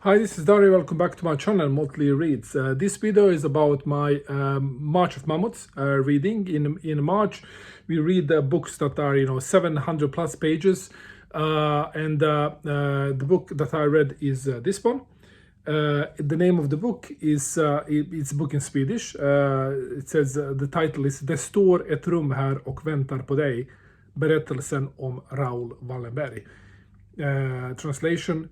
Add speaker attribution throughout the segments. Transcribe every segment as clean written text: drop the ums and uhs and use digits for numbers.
Speaker 1: Hi, this is Dario. Welcome back to my channel, Motley Reads. This video is about my March of Mammoths reading. In March, we read books that are 700 plus pages, and the book that I read is this one. The name of the book is it's a book in Swedish. It says the title is "Det står ett rum här och väntar på dig. Berättelsen om Raoul Wallenberg." Translation: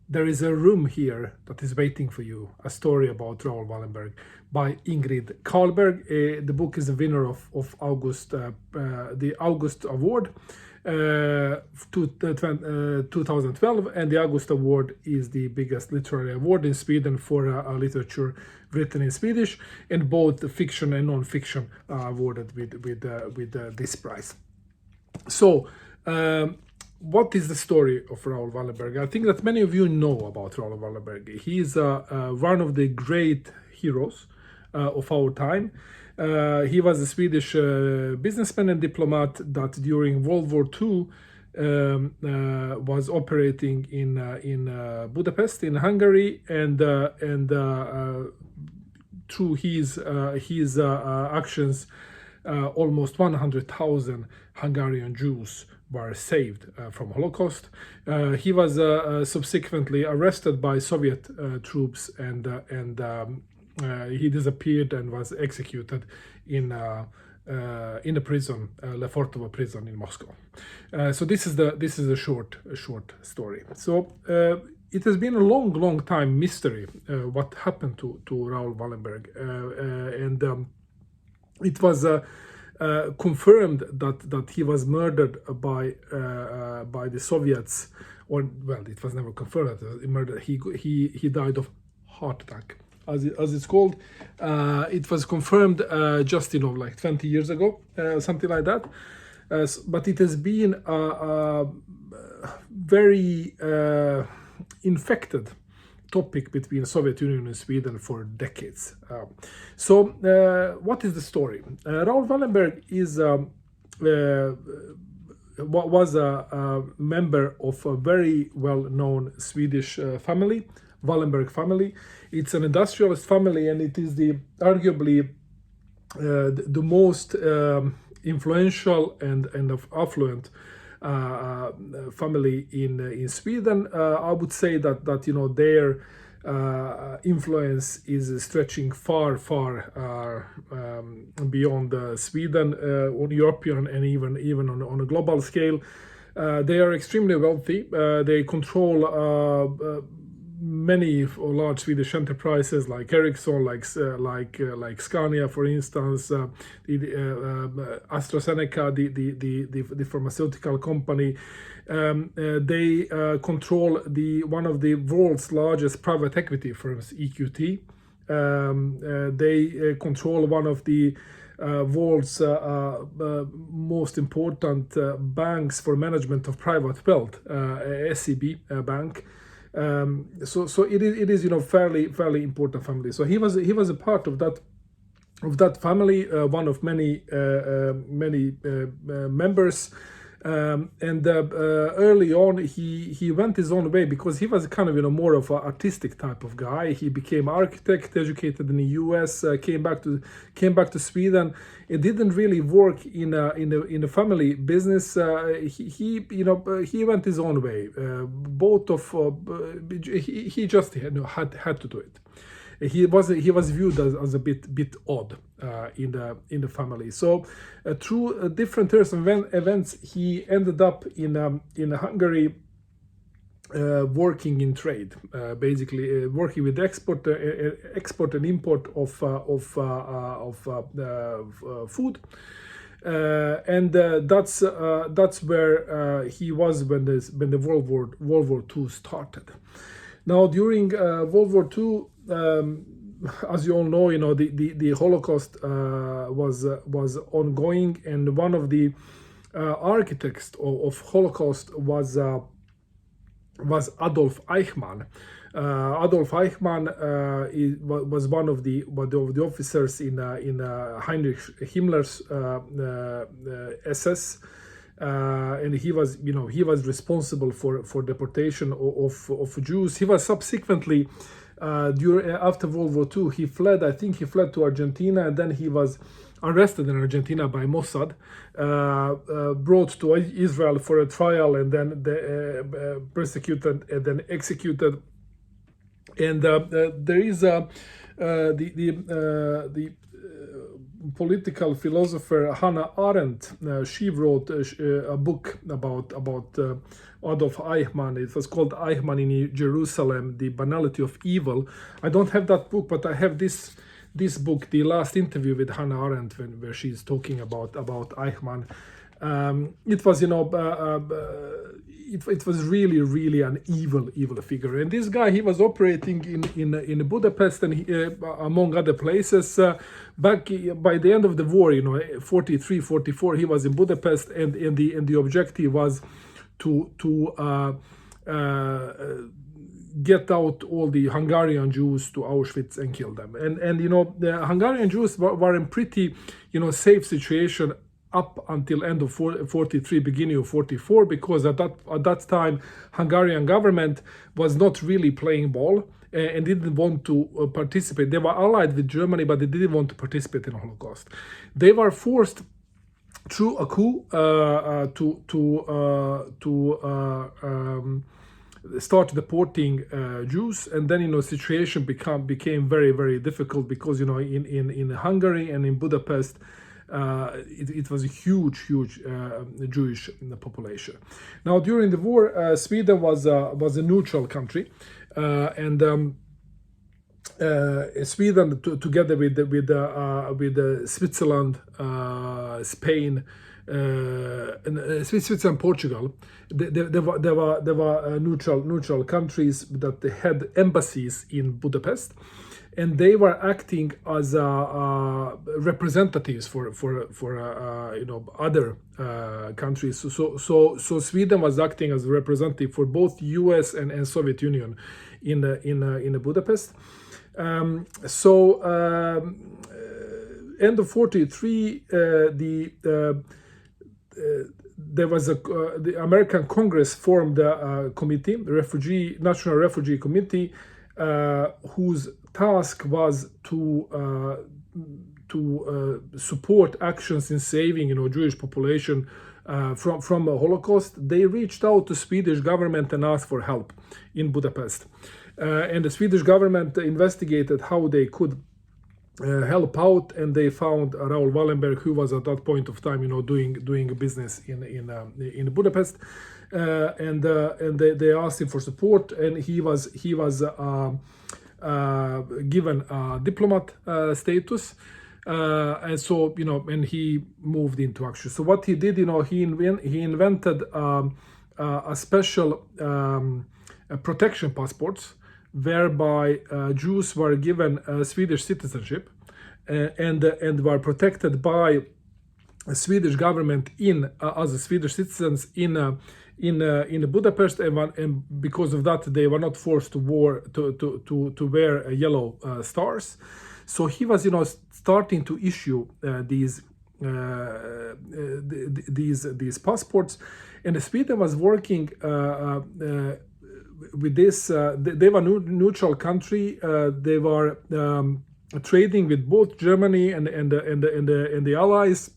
Speaker 1: There is a room here that is waiting for you. A story about Raoul Wallenberg by Ingrid Carlberg. The book is a winner of the August Award 2012, and the August Award is the biggest literary award in Sweden for literature written in Swedish, and both fiction and non-fiction are awarded with this prize. So, what is the story of Raoul Wallenberg? I think that many of you know about Raoul Wallenberg. He is one of the great heroes of our time. He was a Swedish businessman and diplomat that during World War II was operating in Budapest in Hungary, and through his actions, almost 100,000 Hungarian Jews were saved from Holocaust. He was subsequently arrested by Soviet troops, and he disappeared and was executed in a prison, Lefortovo prison in Moscow. So this is a short story. So it has been a long time mystery what happened to Raoul Wallenberg, and it was confirmed that he was murdered by the Soviets, or well, it was never confirmed that he murdered. He died of heart attack, as it's called. It was confirmed just like 20 years ago, something like that. But it has been a very infected topic between Soviet Union and Sweden for decades. So what is the story? Raoul Wallenberg was a member of a very well-known Swedish family, Wallenberg family. It's an industrialist family, and it is arguably the most influential and affluent family in Sweden. I would say that their influence is stretching far beyond Sweden, on European and even on a global scale. They are extremely wealthy. They control many large Swedish enterprises like Ericsson, like Scania, for instance, AstraZeneca, the pharmaceutical company. They control one of the world's largest private equity firms, EQT. They control one of the world's most important banks for management of private wealth, SEB Bank. So it is fairly important family. So he was a part of that family, one of many members, and early on he went his own way because he was kind of more of an artistic type of guy. He became architect, educated in the U.S., came back to Sweden. It didn't really work in a family business. He went his own way. He just had to do it. He was viewed as a bit odd in the family. So through different turns of events, he ended up in Hungary, working in trade, basically working with export and import of food, and that's where he was when the World War II started. Now during World War II, as you all know, the Holocaust was ongoing, and one of the architects of Holocaust was Adolf Eichmann. Adolf Eichmann was one of the officers in Heinrich Himmler's SS, and he was, he was responsible for deportation of Jews. He was subsequently, after World War II, he fled. I think he fled to Argentina, and then he was arrested in Argentina by Mossad, brought to Israel for a trial, and then persecuted and then executed. And there is the political philosopher Hannah Arendt. She wrote a book about Adolf Eichmann. It was called Eichmann in Jerusalem: The Banality of Evil. I don't have that book, but I have this book, The Last Interview with Hannah Arendt, where she's talking about Eichmann. It was, it was really an evil figure. And this guy, he was operating in Budapest and among other places. Back by the end of the war, 43, 44, he was in Budapest, and the objective was to get out all the Hungarian Jews to Auschwitz and kill them. And the Hungarian Jews were in pretty, safe situation up until end of 43, beginning of 44, because at that time Hungarian government was not really playing ball and didn't want to participate. They were allied with Germany, but they didn't want to participate in the Holocaust. They were forced through a coup start deporting Jews, and then situation became very difficult, because in Hungary and in Budapest it was a huge Jewish population. Now during the war, Sweden was a neutral country, and Sweden together with Switzerland, Spain, and Switzerland, Portugal, there were neutral countries that they had embassies in Budapest, and they were acting as representatives for other countries. So Sweden was acting as a representative for both U.S. and Soviet Union in Budapest. End of 43, there was the American Congress formed a committee, the National Refugee Committee, whose task was to support actions in saving, Jewish population from a Holocaust. They reached out to Swedish government and asked for help in Budapest, and the Swedish government investigated how they could help out, and they found Raoul Wallenberg, who was at that point of time, doing business in Budapest, and they asked him for support, and he was given diplomat status, and so and he moved into action. So what he did, he invented a special protection passports, whereby Jews were given Swedish citizenship and were protected by a Swedish government as Swedish citizens in Budapest, and because of that they were not forced to wear yellow stars. So he was starting to issue these passports, and Sweden was working with this. They were neutral country. They were trading with both Germany and the Allies,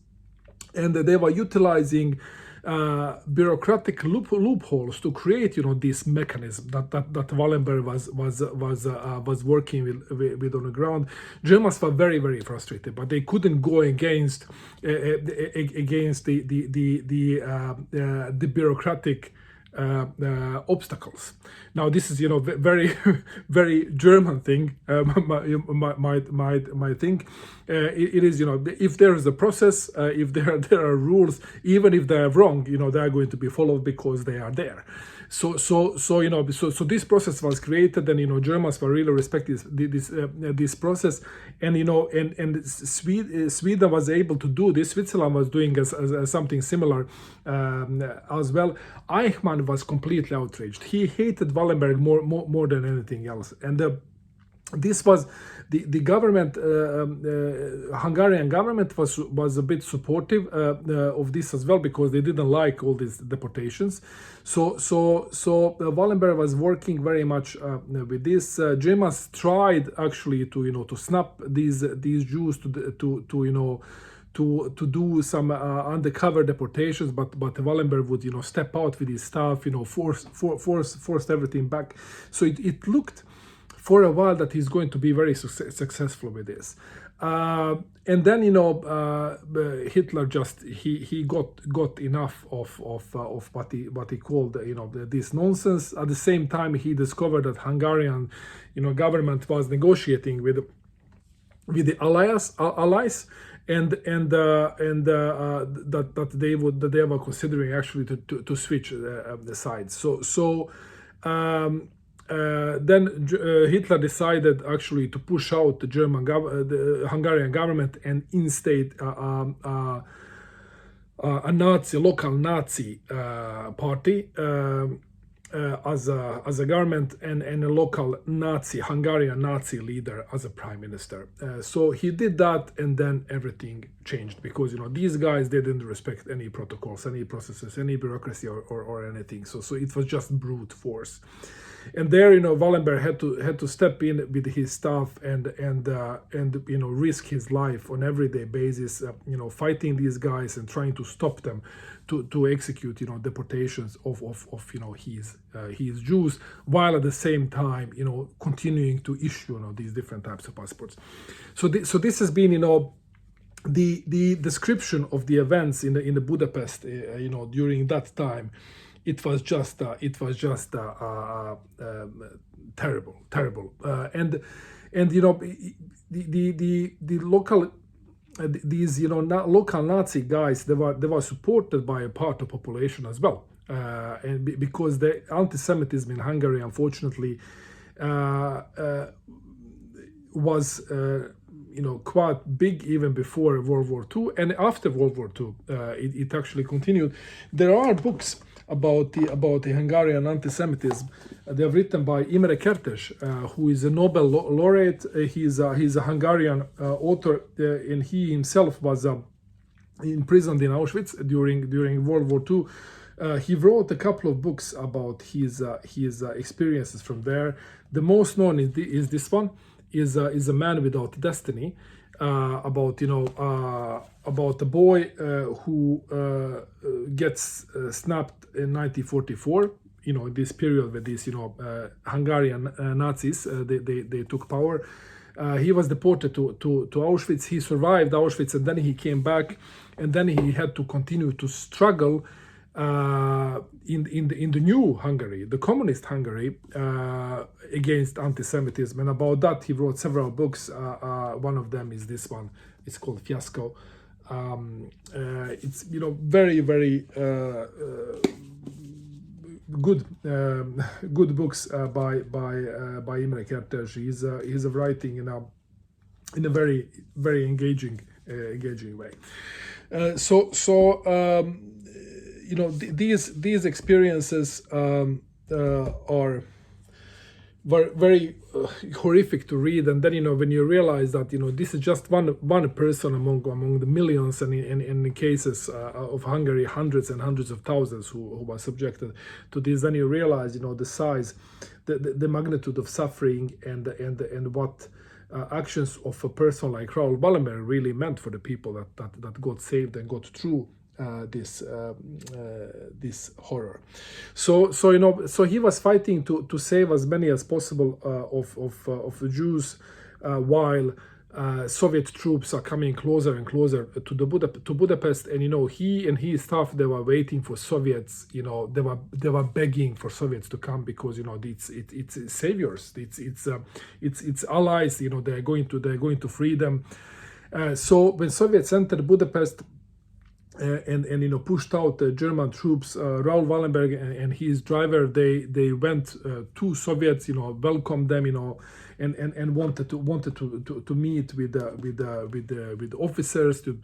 Speaker 1: and they were utilizing bureaucratic loopholes to create, this mechanism that Wallenberg was working with on the ground. Germans were very frustrated, but they couldn't go against the bureaucratic obstacles. Now this is very German thing. Might think it is, if there is a process, if there are rules, even if they are wrong, they are going to be followed because they are there. So this process was created, and Germans were really respecting this process, and Sweden was able to do this. Switzerland was doing as something similar as well. Eichmann was completely outraged. He hated Wallenberg more than anything else, and This was the government, Hungarian government was a bit supportive of this as well, because they didn't like all these deportations. So Wallenberg was working very much with this. Germans tried actually to to snap these Jews to do some undercover deportations, but Wallenberg would step out with his staff, forced everything back. So it looked for a while that he's going to be very successful with this. And then Hitler just he got enough of what he called this nonsense. At the same time, he discovered that Hungarian government was negotiating with the allies, and that they were considering actually to switch the sides. Then Hitler decided actually to push out the the Hungarian government and instate a local Nazi party as a government, and a local Hungarian Nazi leader as a prime minister. So he did that, and then everything changed, because these guys, they didn't respect any protocols, any processes, any bureaucracy or anything. So it was just brute force. And there, Wallenberg had to step in with his staff and risk his life on everyday basis, fighting these guys and trying to stop them to execute deportations of his Jews, while at the same time continuing to issue these different types of passports. So this has been the description of the events in the Budapest during that time. It was just terrible, and the local these local Nazi guys, they were supported by a part of population as well, and because the anti-Semitism in Hungary, unfortunately, was quite big even before World War II, and after World War II, it actually continued. There are books about the Hungarian anti-Semitism. They are written by Imre Kertész, who is a Nobel laureate. He's a Hungarian author, and he himself was imprisoned in Auschwitz during World War II. He wrote a couple of books about his experiences from there. The most known is this one, is A Man Without Destiny, about a boy who gets snapped in 1944. This period where these Hungarian Nazis they took power. He was deported to Auschwitz. He survived Auschwitz, and then he came back, and then he had to continue to struggle in the new Hungary, the communist Hungary, against anti-Semitism. And about that, he wrote several books. One of them is this one. It's called Fiasco. It's very good books by Imre Kertész. He's writing in a very engaging way. These experiences are very horrific to read, and then when you realize that this is just one person among the millions, and in cases of Hungary, hundreds and hundreds of thousands who were subjected to this, then you realize the size, the magnitude of suffering, and what actions of a person like Raoul Wallenberg really meant for the people that got saved and got through this horror. So he was fighting to save as many as possible of the Jews, while Soviet troops are coming closer and closer to Budapest, and he and his staff, they were waiting for Soviets. They were begging for Soviets to come, because it's saviors, it's allies. They're going to free them. So when Soviets entered Budapest, and pushed out the German troops, Raoul Wallenberg and his driver, they went to Soviets, welcomed them, and wanted to meet with officers to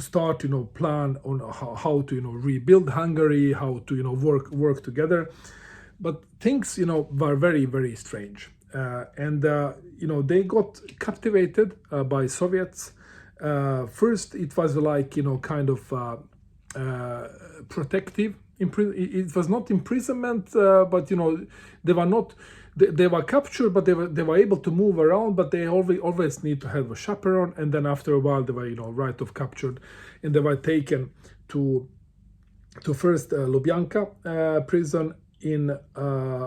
Speaker 1: start plan on how to rebuild Hungary, how to work together. but things, were very, very strange. And they got captivated by Soviets. First, it was like, kind of protective. It was not imprisonment, but they were not. They were captured, but they were able to move around. But they always need to have a chaperone. And then after a while, they were right of captured, and they were taken to first Lubyanka prison in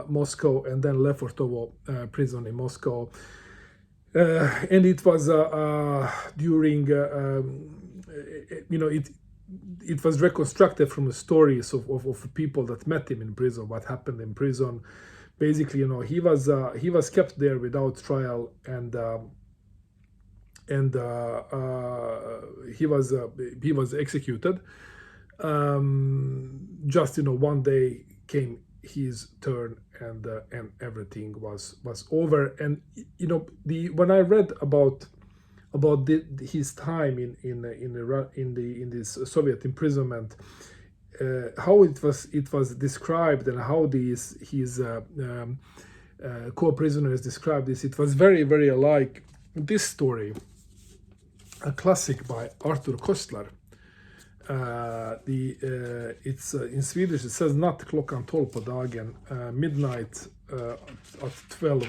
Speaker 1: Moscow, and then Lefortovo prison in Moscow. And it was during it was reconstructed from the stories of people that met him in prison, what happened in prison. Basically, he was kept there without trial, and he was executed. Just one day came his turn, and everything was over. And when I read about his time in this Soviet imprisonment, how it was described, and how his co-prisoners described this, it was very, very alike this story, a classic by Arthur Koestler. It's in Swedish it says natt klockan 12 på dagen, midnight at 12,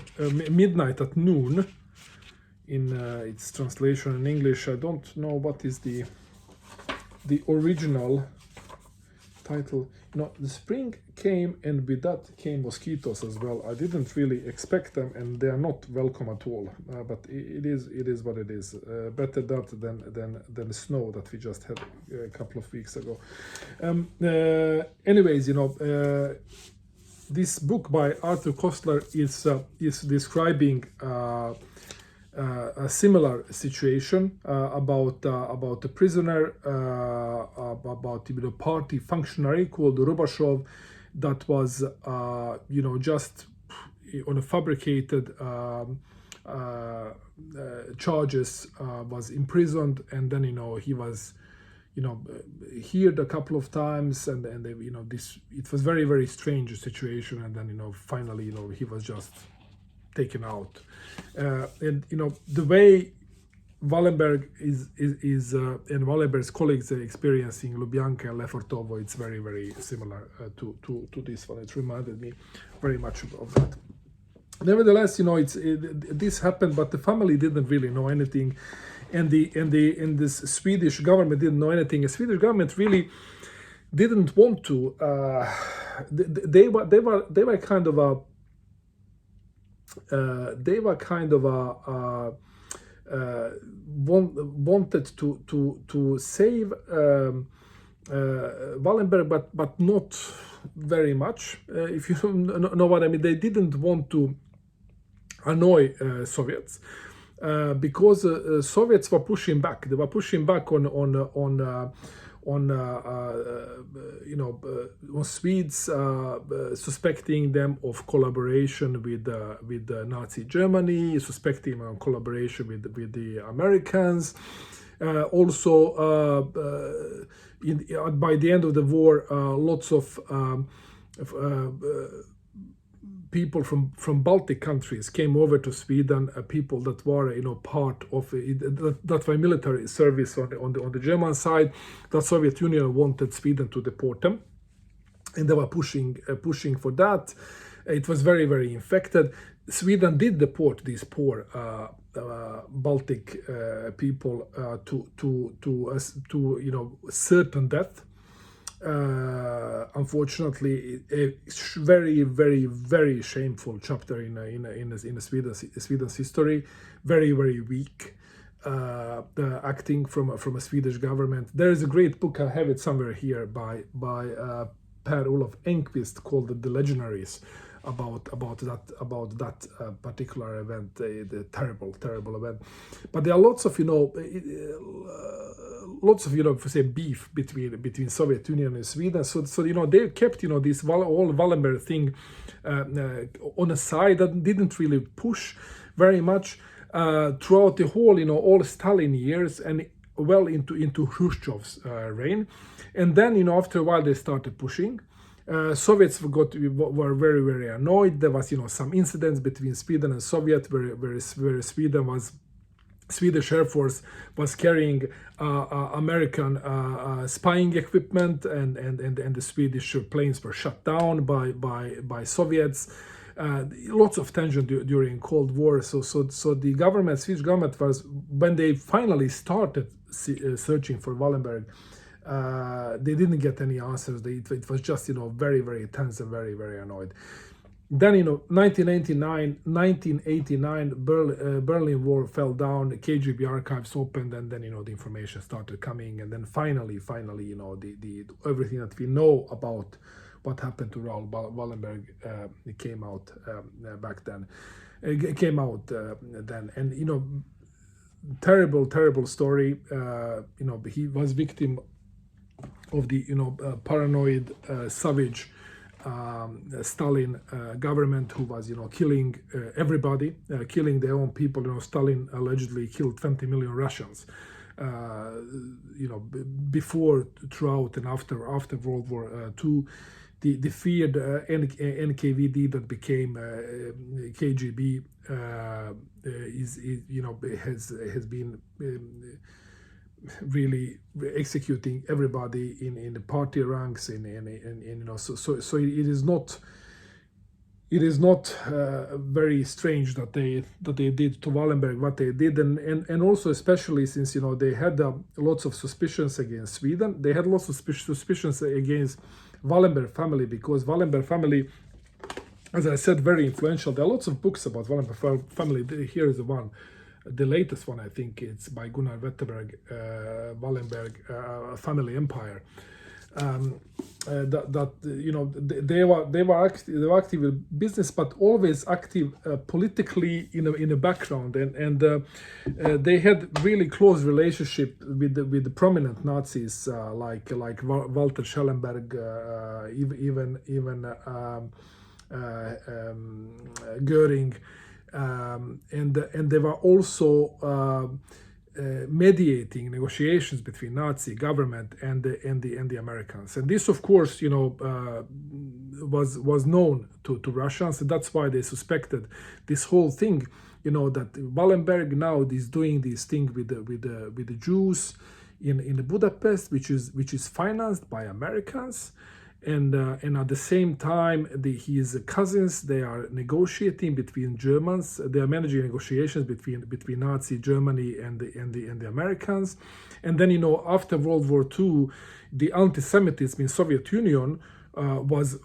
Speaker 1: midnight at noon in its translation in English. I don't know what is the original title. The spring came, and with that came mosquitoes as well. I didn't really expect them, and they are not welcome at all. But it is what it is. Better that than the snow that we just had a couple of weeks ago. Anyways, this book by Arthur Koestler is describing a similar situation about a prisoner, about a party functionary called Rubashov, that was just on a fabricated charges, was imprisoned, and then he was heard a couple of times, and they, it was very, very strange situation, and then finally he was just taken out. And the way Wallenberg is and Wallenberg's colleagues are experiencing Lubyanka and Lefortovo, it's very, very similar to this one. It reminded me very much of that. Nevertheless, this happened, but the family didn't really know anything, and this Swedish government didn't know anything. The Swedish government really didn't want to. They were kind of a. Wanted to save Wallenberg, but not very much. If you know what I mean, they didn't want to annoy Soviets, because Soviets were pushing back. They were pushing back on Swedes, suspecting them of collaboration with Nazi Germany, suspecting them of collaboration with the Americans. Also, by the end of the war, lots of people from Baltic countries came over to Sweden, people that were part of that were military service on the German side. The Soviet Union wanted Sweden to deport them, and they were pushing for that. It was very, very infected. Sweden did deport these poor Baltic people to certain death. Unfortunately, a very, very, very shameful chapter in Sweden's history. Very, very weak acting from a Swedish government. There is a great book, I have it somewhere here, by Per-Olof Enquist, called "The Legendaries," about that particular event, the terrible event. But there are lots of beef between Soviet Union and Sweden. So they kept this whole Wallenberg thing on a side, that didn't really push very much throughout the whole all Stalin years, and well into Khrushchev's reign. And then after a while they started pushing. Soviets were very, very annoyed. There was, some incidents between Sweden and Soviet, where Swedish Air Force was carrying American spying equipment, and the Swedish planes were shut down by Soviets. Lots of tension during Cold War. So the Swedish government was, when they finally started searching for Wallenberg, they didn't get any answers. It was just, very, very tense and very, very annoyed. Then, 1989, Berlin Wall fell down, KGB archives opened, and then, the information started coming, and then finally, the everything that we know about what happened to Raoul Wallenberg came out back then. Came out then, and terrible story. He was victim of the paranoid, savage Stalin government, who was killing everybody, killing their own people. Stalin allegedly killed 20 million Russians before, throughout, and after World War II. The feared NKVD that became KGB has been really executing everybody in the party ranks, so it is not very strange that they did to Wallenberg what they did, and also especially since they had lots of suspicions against Sweden. They had lots of suspicions against Valenberg family, because Valenberg family, as I said, very influential. There are lots of books about Valenberg family. Here is the one. The latest one, I think, it's by Gunnar Wetterberg, Valenberg Family Empire. They were active in business, but always active politically in the background, and they had really close relationship with the prominent Nazis, like Walter Schellenberg, even Göring. And they were also mediating negotiations between Nazi government and the Americans, and this, of course, was known to Russians, and that's why they suspected this whole thing. That Wallenberg now is doing this thing with the Jews in Budapest, which is financed by Americans. And at the same time, his cousins, they are negotiating between Germans. They are managing negotiations between Nazi Germany and the Americans. And then, after World War II, the anti-Semitism in Soviet Union was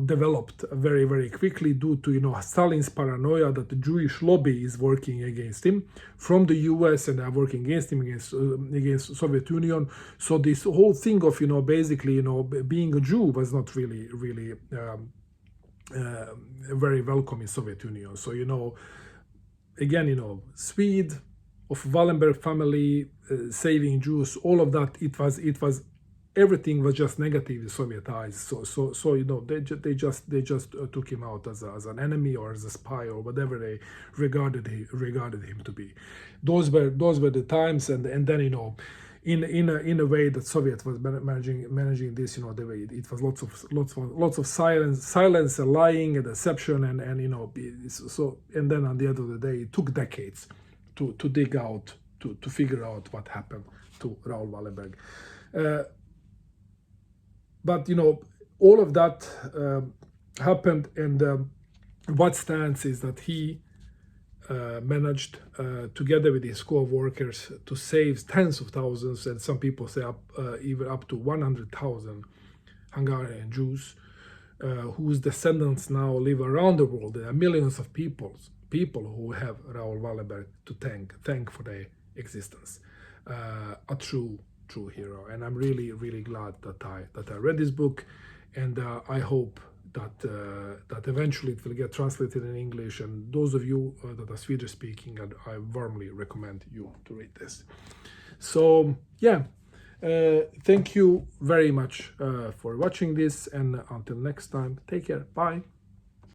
Speaker 1: developed very, very quickly due to Stalin's paranoia that the Jewish lobby is working against him from the US, and are working against him against Soviet Union. So this whole thing of basically being a Jew was not really very welcome in Soviet Union. So again, Swede of Wallenberg family saving Jews, all of that, it was everything was just negative in Soviet eyes. So they just took him out as an enemy, or as a spy, or whatever they regarded him to be. Those were the times, and then in a way that Soviet was managing this, the way it was lots of silence and lying and deception, and then at the end of the day, it took decades to dig out, to figure out what happened to Raoul Wallenberg. But all of that happened, and what stands is that he managed, together with his co-workers, to save tens of thousands, and some people say even up to 100,000 Hungarian Jews, whose descendants now live around the world. There are millions of people who have Raoul Wallenberg to thank for their existence. A true hero, and I'm really, really glad that I read this book, and I hope that eventually it will get translated in English. And those of you that are Swedish speaking, I warmly recommend you to read this. So yeah, thank you very much for watching this, and until next time, take care, bye.